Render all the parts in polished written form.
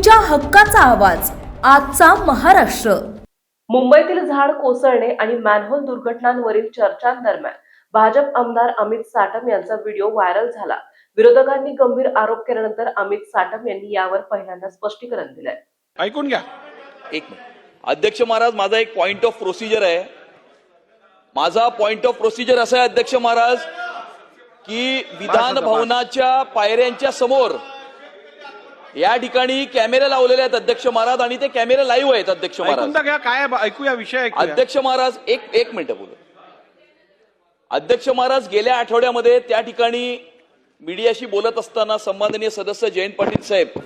तुमच्या हक्काचा आवाज आजचा महाराष्ट्र। मुंबईतील झाड कोसळणे आणि मॅनहोल दुर्घटनांवरील चर्चांदरम्यान भाजप आमदार अमित साटम यांचा व्हिडिओ व्हायरल झाला। विरोधकांनी गंभीर आरोप केल्यानंतर अमित साटम यांनी यावर पहिल्यांदा स्पष्टीकरण दिलंय। ऐकून घ्या। एक मिनिट अध्यक्ष महाराज, माझा एक पॉइंट ऑफ प्रोसिजर आहे। माझा पॉइंट ऑफ प्रोसिजर असा आहे अध्यक्ष महाराज की विधान भवनाच्या पायऱ्यांच्या समोर या ठिकाणी कॅमेरे लावलेले आहेत अध्यक्ष महाराज, आणि ते कॅमेरे लाईव्ह आहेत अध्यक्ष महाराज। काय ऐकूया विषय। अध्यक्ष महाराज एक मिनिट बोलू। अध्यक्ष महाराज, गेल्या आठवड्यामध्ये त्या ठिकाणी मीडियाशी बोलत असताना सन्माननीय सदस्य जयंत पाटील साहेब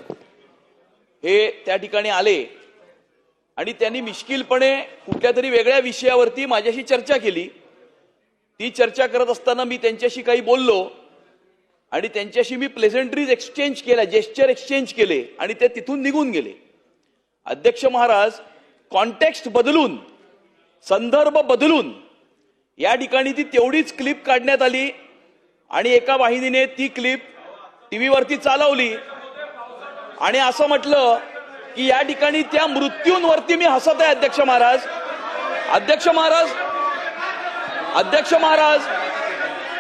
हे त्या ठिकाणी आले आणि त्यांनी मिश्किलपणे कुठल्या तरी वेगळ्या विषयावरती माझ्याशी चर्चा केली। ती चर्चा करत असताना मी त्यांच्याशी काही बोललो आणि त्यांच्याशी मी प्लेझेंटरीज एक्सचेंज केल्या, जेस्चर एक्सचेंज केले आणि ते तिथून निघून गेले। अध्यक्ष महाराज, कॉन्टेक्स्ट बदलून, संदर्भ बदलून या ठिकाणी ती तेवढीच क्लिप काढण्यात आली आणि एका वाहिनीने ती क्लिप टीव्हीवरती चालवली आणि असं म्हटलं की या ठिकाणी त्या मृत्यूंवरती मी हसत आहे। अध्यक्ष महाराज, अध्यक्ष महाराज, अध्यक्ष महाराज,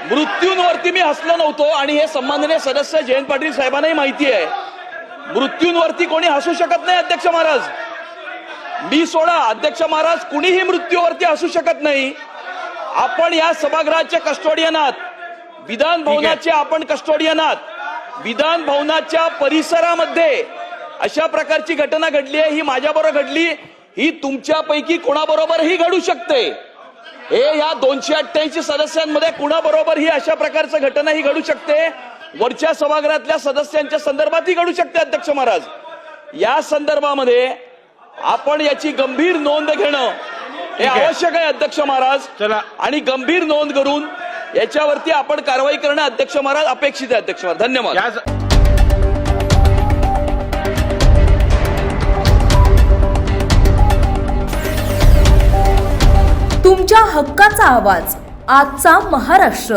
मृत्यूंवरती मी हसलो नव्हतो आणि हे सन्माननीय सदस्य जयंत पाटील साहेबांनाही माहिती आहे। मृत्यूंवरती कोणी हसू शकत नाही अध्यक्ष महाराज। मी सोडा अध्यक्ष महाराज, कुणीही मृत्यूवरती हसू शकत नाही। आपण या सभागृहाचे कस्टोडियन आहात, विधान भवनाचे आपण कस्टोडियन आहात। विधान भवनाच्या परिसरामध्ये अशा प्रकारची घटना घडली आहे, ही माझ्याबरोबर घडली, ही तुमच्यापैकी कोणाबरोबरही घडू शकते। हे या 288 सदस्यांमध्ये कुणाबरोबर ही अशा प्रकारची घटना ही घडू शकते, वरच्या सभागृहातल्या सदस्यांच्या संदर्भातही घडू शकते। अध्यक्ष महाराज, या संदर्भामध्ये आपण याची गंभीर नोंद घेणं हे आवश्यक आहे अध्यक्ष महाराज। चला, आणि गंभीर नोंद करून याच्यावरती आपण कारवाई करणं अध्यक्ष महाराज अपेक्षित आहे। अध्यक्ष महाराज, धन्यवाद। तुमच्या हक्काचा आवाज आजचा महाराष्ट्र।